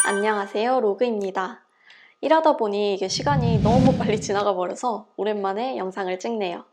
안녕하세요, 로그입니다. 일하다 보니 이게 시간이 너무 빨리 지나가 버려서 오랜만에 영상을 찍네요.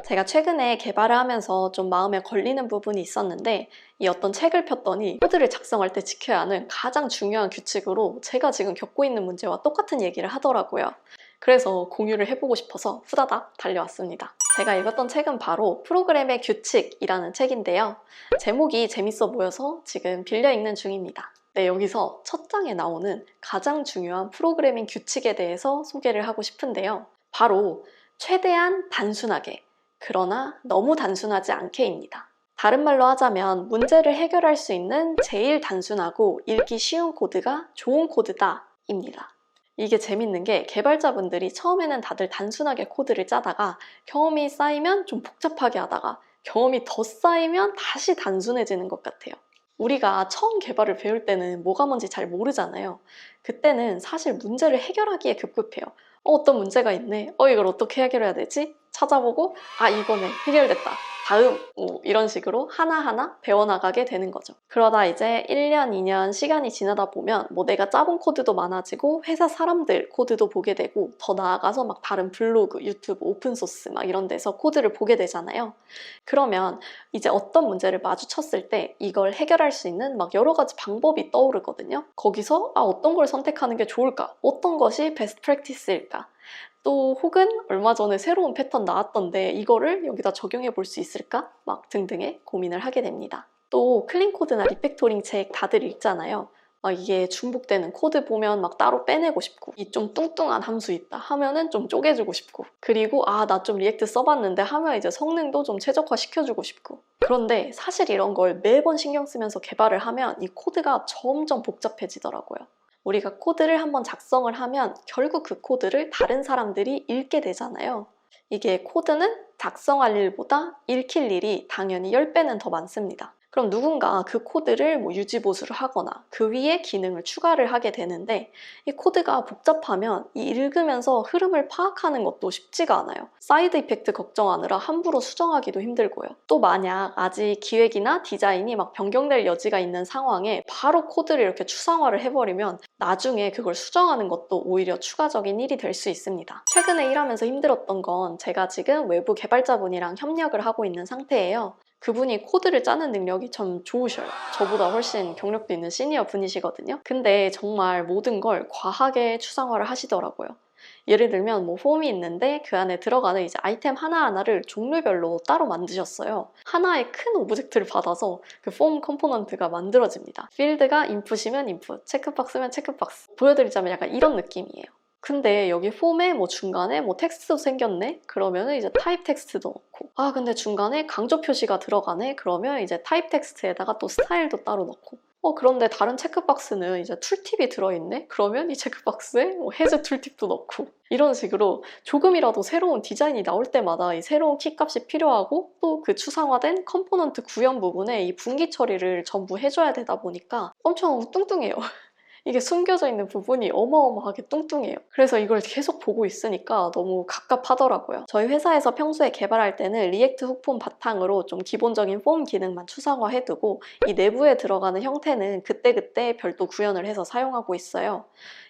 제가 최근에 개발을 하면서 좀 마음에 걸리는 부분이 있었는데 이 어떤 책을 폈더니 코드를 작성할 때 지켜야 하는 가장 중요한 규칙으로 제가 지금 겪고 있는 문제와 똑같은 얘기를 하더라고요. 그래서 공유를 해보고 싶어서 후다닥 달려왔습니다. 제가 읽었던 책은 바로 프로그램의 규칙이라는 책인데요. 제목이 재밌어 보여서 지금 빌려 읽는 중입니다. 네, 여기서 첫 장에 나오는 가장 중요한 프로그래밍 규칙에 대해서 소개를 하고 싶은데요. 바로 최대한 단순하게, 그러나 너무 단순하지 않게입니다. 다른 말로 하자면 문제를 해결할 수 있는 제일 단순하고 읽기 쉬운 코드가 좋은 코드다 입니다. 이게 재밌는 게 개발자분들이 처음에는 다들 단순하게 코드를 짜다가 경험이 쌓이면 좀 복잡하게 하다가 경험이 더 쌓이면 다시 단순해지는 것 같아요. 우리가 처음 개발을 배울 때는 뭐가 뭔지 잘 모르잖아요. 그때는 사실 문제를 해결하기에 급급해요. 어떤 문제가 있네. 이걸 어떻게 해결해야 되지? 찾아보고 이거네. 해결됐다. 다음 이런 식으로 하나하나 배워나가게 되는 거죠. 그러다 이제 1년, 2년 시간이 지나다 보면 내가 짜본 코드도 많아지고 회사 사람들 코드도 보게 되고 더 나아가서 막 다른 블로그, 유튜브, 오픈소스 막 이런 데서 코드를 보게 되잖아요. 그러면 이제 어떤 문제를 마주쳤을 때 이걸 해결할 수 있는 막 여러 가지 방법이 떠오르거든요. 거기서 어떤 걸 선택하는 게 좋을까? 어떤 것이 베스트 프랙티스일까? 또 혹은 얼마 전에 새로운 패턴 나왔던데 이거를 여기다 적용해 볼 수 있을까? 막 등등의 고민을 하게 됩니다. 또 클린 코드나 리팩토링 책 다들 읽잖아요. 이게 중복되는 코드 보면 막 따로 빼내고 싶고 이 좀 뚱뚱한 함수 있다 하면은 좀 쪼개주고 싶고 그리고 나 좀 리액트 써봤는데 하면 이제 성능도 좀 최적화 시켜주고 싶고 그런데 사실 이런 걸 매번 신경 쓰면서 개발을 하면 이 코드가 점점 복잡해지더라고요. 우리가 코드를 한번 작성을 하면 결국 그 코드를 다른 사람들이 읽게 되잖아요. 이게 코드는 작성할 일보다 읽힐 일이 당연히 10배는 더 많습니다. 그럼 누군가 그 코드를 유지보수를 하거나 그 위에 기능을 추가를 하게 되는데 이 코드가 복잡하면 이 읽으면서 흐름을 파악하는 것도 쉽지가 않아요. 사이드 이펙트 걱정하느라 함부로 수정하기도 힘들고요. 또 만약 아직 기획이나 디자인이 막 변경될 여지가 있는 상황에 바로 코드를 이렇게 추상화를 해버리면 나중에 그걸 수정하는 것도 오히려 추가적인 일이 될 수 있습니다. 최근에 일하면서 힘들었던 건 제가 지금 외부 개발자분이랑 협력을 하고 있는 상태예요. 그분이 코드를 짜는 능력이 참 좋으셔요. 저보다 훨씬 경력도 있는 시니어 분이시거든요. 근데 정말 모든 걸 과하게 추상화를 하시더라고요. 예를 들면 폼이 있는데 그 안에 들어가는 이제 아이템 하나하나를 종류별로 따로 만드셨어요. 하나의 큰 오브젝트를 받아서 그 폼 컴포넌트가 만들어집니다. 필드가 인풋이면 인풋, 체크박스면 체크박스. 보여드리자면 약간 이런 느낌이에요. 근데 여기 폼에 중간에 텍스트도 생겼네? 그러면 이제 타입 텍스트도 넣고 근데 중간에 강조 표시가 들어가네? 그러면 이제 타입 텍스트에다가 또 스타일도 따로 넣고 그런데 다른 체크박스는 이제 툴팁이 들어있네? 그러면 이 체크박스에 해제 툴팁도 넣고 이런 식으로 조금이라도 새로운 디자인이 나올 때마다 이 새로운 키값이 필요하고 또 그 추상화된 컴포넌트 구현 부분에 이 분기 처리를 전부 해줘야 되다 보니까 엄청 뚱뚱해요. 이게 숨겨져 있는 부분이 어마어마하게 뚱뚱해요. 그래서 이걸 계속 보고 있으니까 너무 갑갑하더라고요. 저희 회사에서 평소에 개발할 때는 리액트 훅폼 바탕으로 좀 기본적인 폼 기능만 추상화해두고 이 내부에 들어가는 형태는 그때그때 별도 구현을 해서 사용하고 있어요.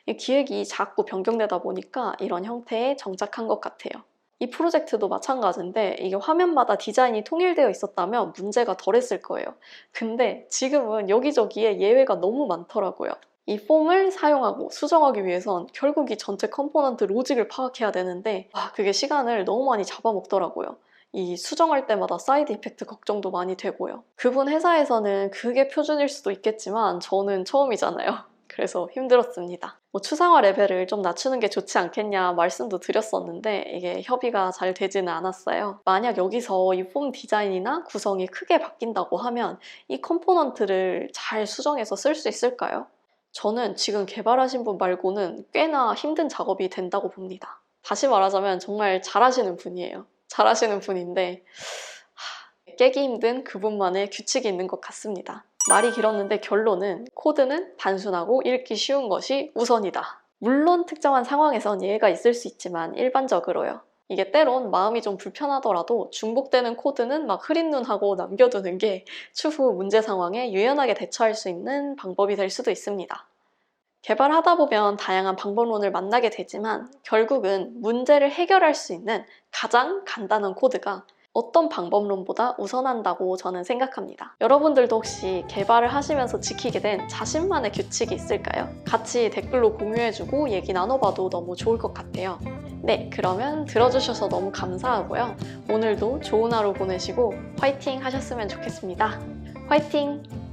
이 기획이 자꾸 변경되다 보니까 이런 형태에 정착한 것 같아요. 이 프로젝트도 마찬가지인데 이게 화면마다 디자인이 통일되어 있었다면 문제가 덜했을 거예요. 근데 지금은 여기저기에 예외가 너무 많더라고요. 이 폼을 사용하고 수정하기 위해선 결국 이 전체 컴포넌트 로직을 파악해야 되는데 그게 시간을 너무 많이 잡아먹더라고요. 이 수정할 때마다 사이드 이펙트 걱정도 많이 되고요. 그분 회사에서는 그게 표준일 수도 있겠지만 저는 처음이잖아요. 그래서 힘들었습니다. 추상화 레벨을 좀 낮추는 게 좋지 않겠냐 말씀도 드렸었는데 이게 협의가 잘 되지는 않았어요. 만약 여기서 이 폼 디자인이나 구성이 크게 바뀐다고 하면 이 컴포넌트를 잘 수정해서 쓸 수 있을까요? 저는 지금 개발하신 분 말고는 꽤나 힘든 작업이 된다고 봅니다. 다시 말하자면 정말 잘하시는 분이에요. 잘하시는 분인데 깨기 힘든 그분만의 규칙이 있는 것 같습니다. 말이 길었는데 결론은 코드는 단순하고 읽기 쉬운 것이 우선이다. 물론 특정한 상황에선 예외가 있을 수 있지만 일반적으로요. 이게 때론 마음이 좀 불편하더라도 중복되는 코드는 막 흐린 눈 하고 남겨두는 게 추후 문제 상황에 유연하게 대처할 수 있는 방법이 될 수도 있습니다. 개발하다 보면 다양한 방법론을 만나게 되지만 결국은 문제를 해결할 수 있는 가장 간단한 코드가 어떤 방법론보다 우선한다고 저는 생각합니다. 여러분들도 혹시 개발을 하시면서 지키게 된 자신만의 규칙이 있을까요? 같이 댓글로 공유해주고 얘기 나눠봐도 너무 좋을 것 같아요. 네, 그러면 들어주셔서 너무 감사하고요. 오늘도 좋은 하루 보내시고 화이팅 하셨으면 좋겠습니다. 화이팅!